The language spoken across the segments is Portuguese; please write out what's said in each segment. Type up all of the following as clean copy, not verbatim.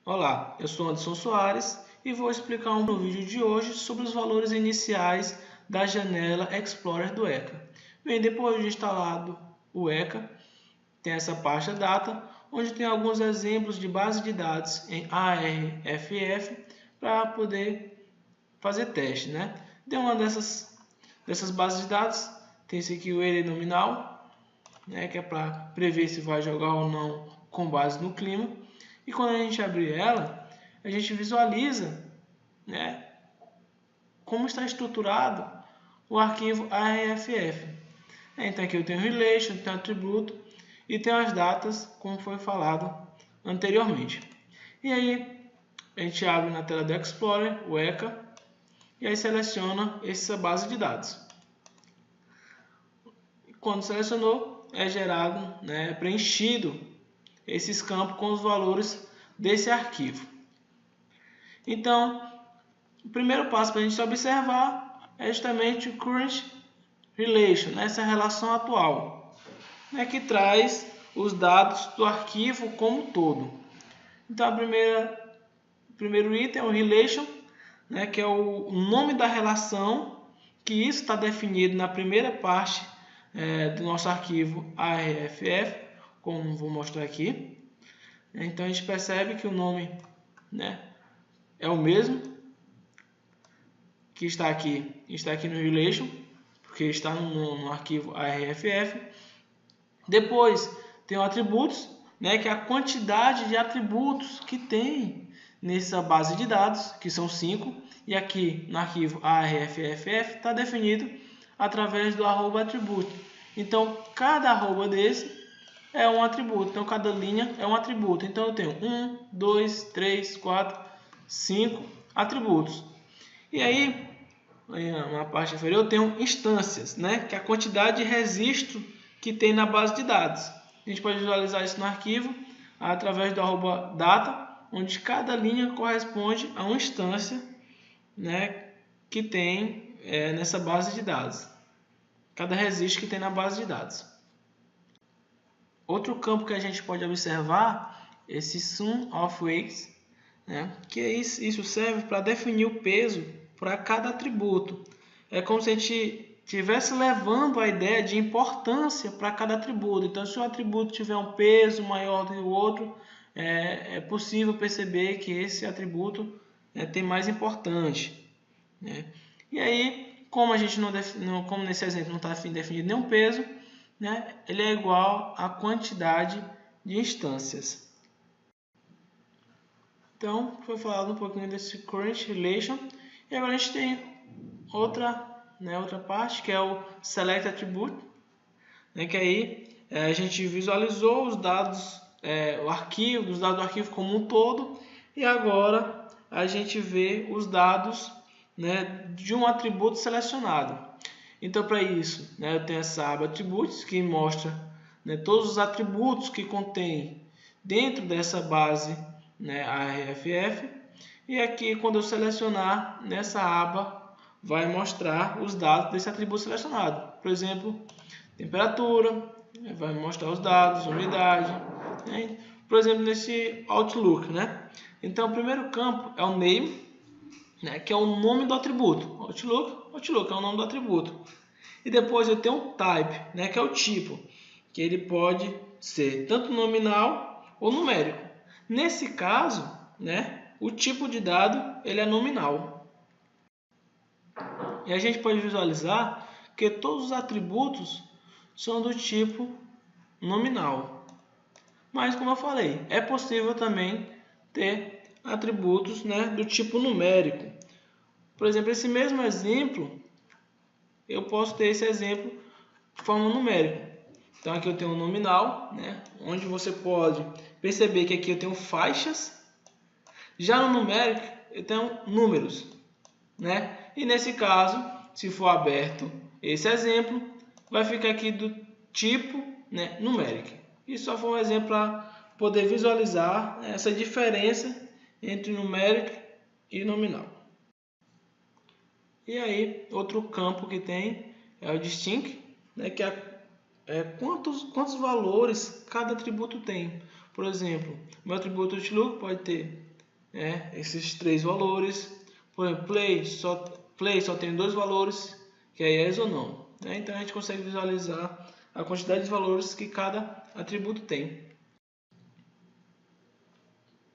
Olá, eu sou Anderson Soares e vou explicar no vídeo de hoje sobre os valores iniciais da janela Explorer do ECA. Bem, depois de instalado o ECA, tem essa pasta Data, onde tem alguns exemplos de base de dados em ARFF para poder fazer teste, né? Tem uma dessas bases de dados, tem esse aqui o Array nominal, né, que é para prever se vai jogar ou não com base no clima. E quando a gente abrir ela, a gente visualiza, né, como está estruturado o arquivo ARFF. Então aqui eu tenho relation, tenho atributo e tenho as datas, como foi falado anteriormente. E aí a gente abre na tela do Explorer o ECA e aí seleciona essa base de dados. Quando selecionou, é gerado, né, preenchido esses campos com os valores desse arquivo. Então, o primeiro passo para a gente observar é justamente o current relation, essa relação atual, né, que traz os dados do arquivo como um todo. Então, o primeiro item é o relation, né, que é o nome da relação, que isso está definido na primeira parte do nosso arquivo ARFF, como vou mostrar aqui. Então a gente percebe que o nome, né, é o mesmo que está aqui no relation, porque está no arquivo ARFF. Depois tem o atributos, né, que é a quantidade de atributos que tem nessa base de dados, que são 5, e aqui no arquivo ARFFF está definido através do @atributo. Então cada arroba desse é um atributo, então cada linha é um atributo. Então eu tenho 1, 2, 3, 4, 5 atributos. E aí, na parte inferior, eu tenho instâncias, né, que é a quantidade de registro que tem na base de dados. A gente pode visualizar isso no arquivo através do @data, onde cada linha corresponde a uma instância, né, que tem nessa base de dados. Cada registro que tem na base de dados. Outro campo que a gente pode observar é esse sum of weights, né? Que isso serve para definir o peso para cada atributo. É como se a gente estivesse levando a ideia de importância para cada atributo. Então, se um atributo tiver um peso maior do que o outro, é possível perceber que esse atributo tem mais importante, né? E aí, como a gente como nesse exemplo não está definido nenhum peso, né, ele é igual à quantidade de instâncias. Então, foi falado um pouquinho desse current relation. E agora a gente tem outra parte, que é o select attribute, né, que aí a gente visualizou os dados, os dados do arquivo como um todo, e agora a gente vê os dados, né, de um atributo selecionado. Então, para isso, né, eu tenho essa aba Attributes, que mostra, né, todos os atributos que contém dentro dessa base, né, ARFF. E aqui, quando eu selecionar, nessa aba, vai mostrar os dados desse atributo selecionado. Por exemplo, temperatura, vai mostrar os dados, umidade, né? Por exemplo, nesse Outlook, né? Então, o primeiro campo é o name, né, que é o nome do atributo. Outlook é o nome do atributo. E depois eu tenho o type, né, que é o tipo, que ele pode ser tanto nominal ou numérico. Nesse caso, né, o tipo de dado ele é nominal. E a gente pode visualizar que todos os atributos são do tipo nominal. Mas, como eu falei, é possível também ter atributos, né, do tipo numérico. Por exemplo, esse mesmo exemplo, eu posso ter esse exemplo de forma numérica. Então aqui eu tenho um nominal, né, onde você pode perceber que aqui eu tenho faixas. Já no numérico eu tenho números, né? E nesse caso, se for aberto esse exemplo, vai ficar aqui do tipo, né, numérico. Isso só foi um exemplo para poder visualizar essa diferença entre numérico e nominal. E aí, outro campo que tem é o distinct, né, que é quantos valores cada atributo tem. Por exemplo, meu atributo Outlook pode ter esses 3 valores. Por exemplo, play só tem 2 valores, que é yes ou não. Então a gente consegue visualizar a quantidade de valores que cada atributo tem.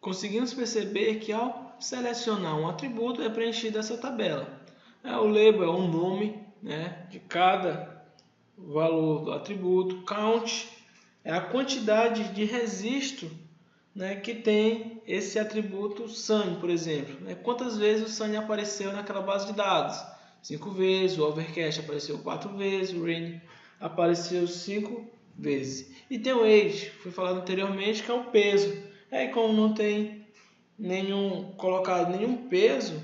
Conseguimos perceber que ao selecionar um atributo é preenchida essa tabela. O label é o nome de cada valor do atributo. Count é a quantidade de registro que tem esse atributo Sunny, por exemplo. Quantas vezes o Sunny apareceu naquela base de dados? 5 vezes. O Overcast apareceu 4 vezes. O Rain apareceu 5 vezes. E tem o Age, foi falado anteriormente, que é o peso. Como não tem colocado nenhum peso,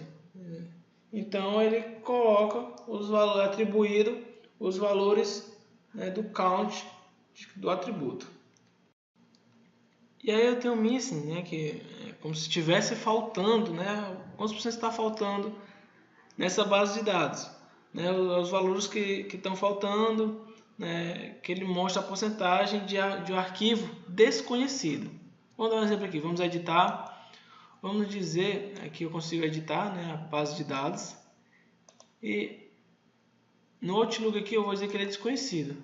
então ele coloca os valores atribuídos, os valores do count do atributo. E aí eu tenho o missing, que é como se estivesse faltando, quantos por cento está faltando nessa base de dados. Os valores que estão faltando, que ele mostra a porcentagem de um arquivo desconhecido. Vamos dar um exemplo aqui, vamos editar. Vamos dizer, aqui eu consigo editar a base de dados. E no Outlook aqui eu vou dizer que ele é desconhecido.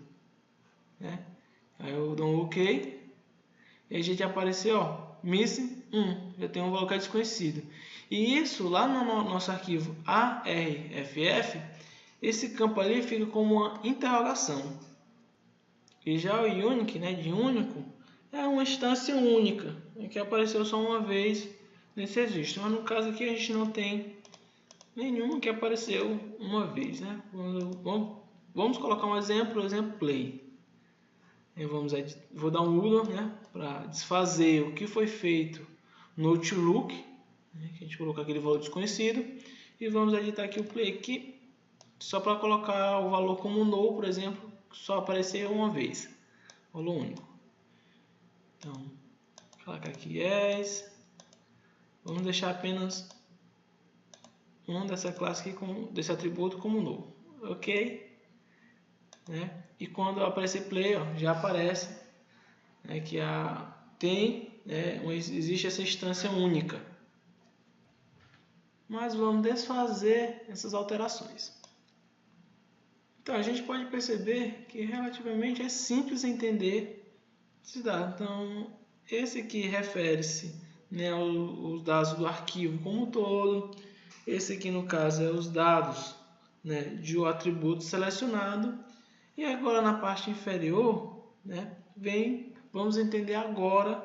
Aí eu dou um OK. E a gente apareceu, missing 1, já tem um valor que é desconhecido. E isso lá no nosso arquivo ARFF, esse campo ali fica como uma interrogação. E já o unique, de único, é uma instância única, que apareceu só uma vez nesse registro. Mas no caso aqui a gente não tem nenhuma que apareceu uma vez. Vamos colocar um exemplo, por exemplo, play. Vou dar um udo para desfazer o que foi feito no Outlook, que a gente colocou aquele valor desconhecido, e vamos editar aqui o play aqui, só para colocar o valor como null, por exemplo, só apareceu uma vez, valor único. Então, vou colocar aqui yes, vamos deixar apenas um dessa classe aqui, desse atributo como null, ok? E quando aparecer play, já aparece que existe essa instância única. Mas vamos desfazer essas alterações. Então a gente pode perceber que relativamente é simples entender esses dados. Então esse aqui refere-se aos dados do arquivo como um todo. Esse aqui no caso é os dados de um atributo selecionado. E agora na parte inferior, vamos entender agora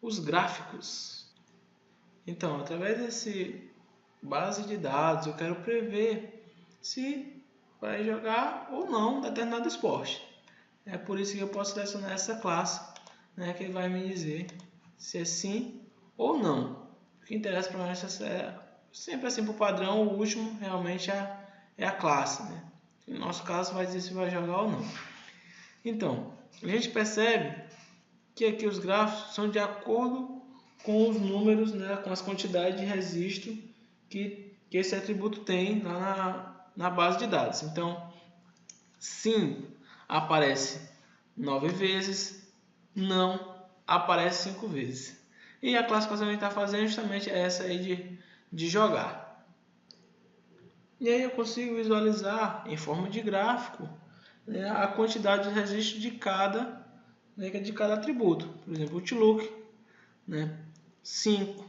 os gráficos. Então, através desse base de dados, eu quero prever se vai jogar ou não determinado esporte. É por isso que eu posso selecionar essa classe, que vai me dizer se é sim ou não. O que interessa para nós é sempre assim, por padrão, o último realmente é a classe, No nosso caso, vai dizer se vai jogar ou não. Então, a gente percebe que aqui os gráficos são de acordo com os números, com as quantidades de registro que esse atributo tem lá na base de dados. Então, sim aparece 9 vezes, não aparece 5 vezes. E a classificação que a gente está fazendo justamente é essa aí de jogar. E aí eu consigo visualizar em forma de gráfico a quantidade de registro de cada atributo. Por exemplo, o Outlook, 5,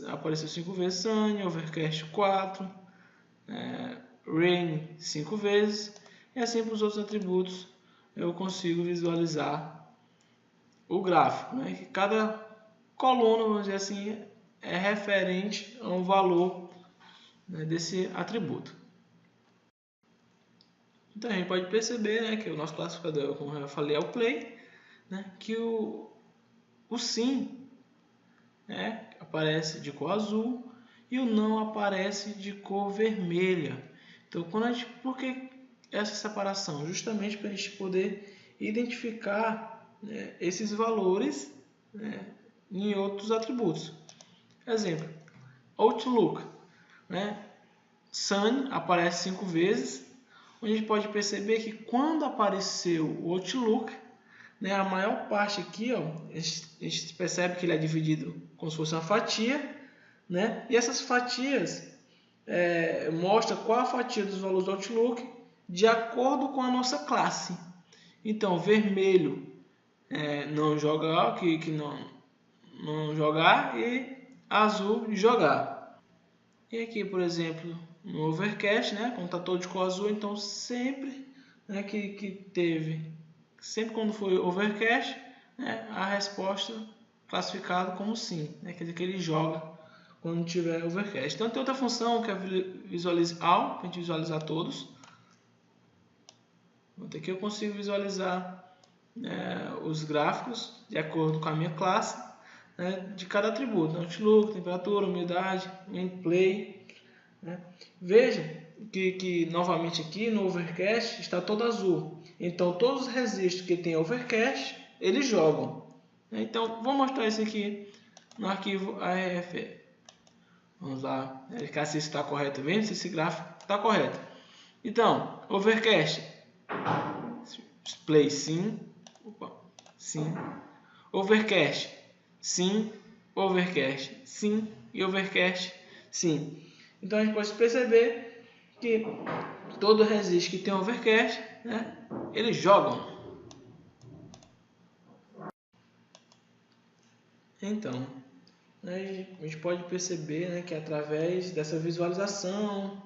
apareceu 5 vezes Sunny, Overcast 4, Rain 5 vezes, e assim para os outros atributos eu consigo visualizar o gráfico, que cada coluna, vamos dizer assim, é referente a um valor desse atributo. Então a gente pode perceber que o nosso classificador, como eu já falei, é o play, que o sim aparece de cor azul e o não aparece de cor vermelha. Então, por que essa separação? Justamente para a gente poder identificar esses valores em outros atributos. Exemplo, Outlook. Sun aparece 5 vezes. A gente pode perceber que quando apareceu o Outlook, a maior parte aqui, a gente percebe que ele é dividido como se fosse uma fatia, né? E essas fatias mostram qual a fatia dos valores do Outlook de acordo com a nossa classe. Então, vermelho não jogar, que não jogar, e azul jogar. E aqui, por exemplo, no Overcast, né, como está todo de cor azul, então sempre, né, sempre quando foi Overcast, né, a resposta classificada como sim, né, quer dizer que ele joga quando tiver Overcast. Então tem outra função que é Visualize All, para a gente visualizar todos. Aqui eu consigo visualizar os gráficos de acordo com a minha classe, né, de cada atributo, Outlook, temperatura, umidade, gameplay, né. Veja que novamente aqui no Overcast está todo azul, então todos os registros que tem Overcast eles jogam. Então vou mostrar isso aqui no arquivo ARF. Vamos lá, verificar se isso está correto mesmo, se esse gráfico está correto. Então, Overcast, Play sim, sim, Overcast, sim, Overcast, sim e Overcast, sim. Então a gente pode perceber que todo registro que tem Overcast, né, eles jogam. Então, né, a gente pode perceber, né, que através dessa visualização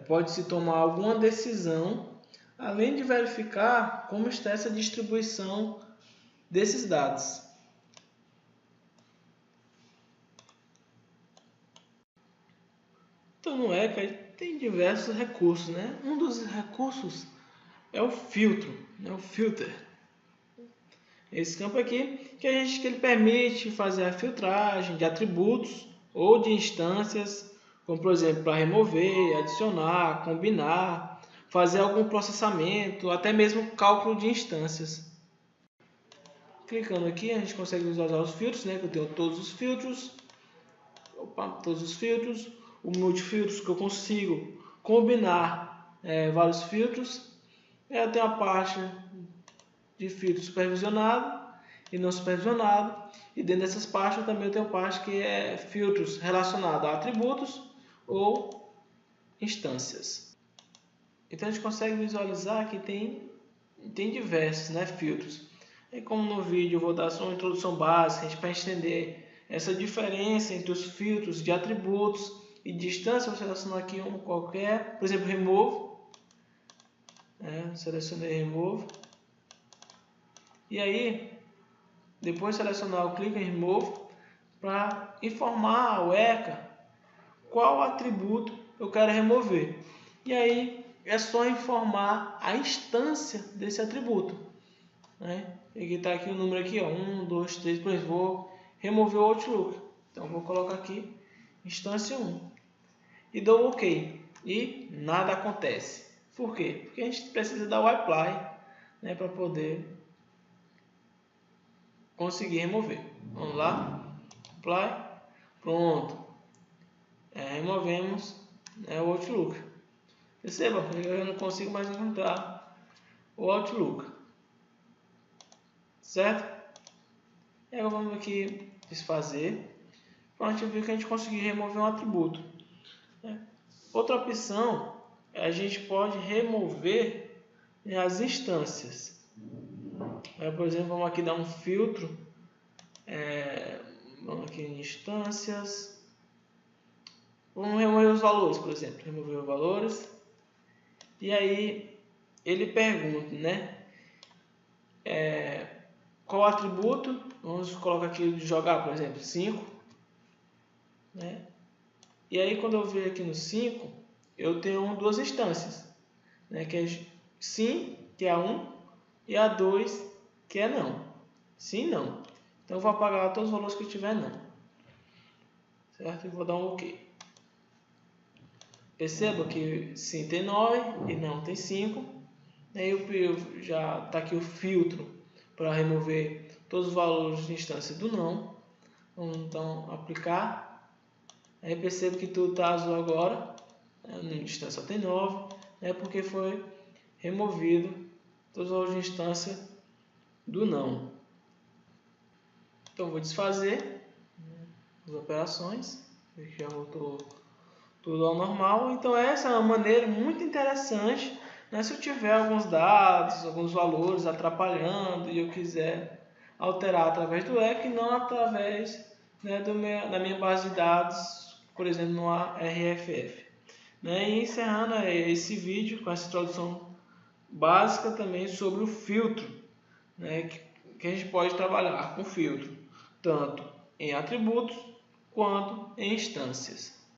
pode-se tomar alguma decisão, além de verificar como está essa distribuição desses dados. Então no ECA tem diversos recursos, né? Um dos recursos é o filtro, né? O filter. Esse campo aqui que ele permite fazer a filtragem de atributos ou de instâncias, como por exemplo para remover, adicionar, combinar, fazer algum processamento, até mesmo cálculo de instâncias. Clicando aqui a gente consegue visualizar os filtros, né? Que eu tenho todos os filtros, o multifiltros que eu consigo combinar vários filtros. Eu tenho a parte de filtro supervisionado e não supervisionado, e dentro dessas pastas eu também tenho parte que é filtros relacionados a atributos ou instâncias. Então a gente consegue visualizar que tem diversos, né, filtros. E como no vídeo eu vou dar só uma introdução básica para entender essa diferença entre os filtros de atributos e de instância, vou selecionar aqui um qualquer, por exemplo, remove. Selecionei remove. E aí, depois de selecionar, eu clico em remove para informar ao ECA qual atributo eu quero remover. E aí é só informar a instância desse atributo. Está aqui o número aqui, ó, 1, 2, 3, por exemplo, vou remover o Outlook. Então vou colocar aqui instância 1 e dou OK. E nada acontece. Por quê? Porque a gente precisa dar o apply, né, para poder conseguir remover. Vamos lá, apply, pronto. Removemos o Outlook. Perceba, eu não consigo mais encontrar o Outlook, certo? E agora vamos aqui desfazer. Então a gente viu que a gente conseguiu remover um atributo. Outra opção é a gente pode remover as instâncias. Por exemplo, vamos aqui dar um filtro. Vamos aqui em instâncias. Vamos remover os valores, por exemplo. Remover os valores. E aí ele pergunta, né? Qual atributo? Vamos colocar aqui de jogar, por exemplo, 5. Né? E aí quando eu ver aqui no 5, eu tenho duas instâncias, né? Que é sim, que é a 1, e a 2, que é não. Sim, não. Então eu vou apagar todos os valores que eu tiver não. Certo? E vou dar um OK. Perceba que sim tem 9 e não tem 5. Aí eu já está aqui o filtro para remover todos os valores de instância do não. Vamos então aplicar. Aí percebo que tudo está azul agora. Na instância só tem 9. Porque foi removido todos os valores de instância do não. Então vou desfazer as operações. Já voltou tudo ao normal. Então essa é uma maneira muito interessante, né? Se eu tiver alguns dados, alguns valores atrapalhando e eu quiser alterar através do leque, não através, né, da minha base de dados, por exemplo, no RFF. Né? E encerrando esse vídeo com essa introdução básica também sobre o filtro, né? que a gente pode trabalhar com filtro tanto em atributos quanto em instâncias.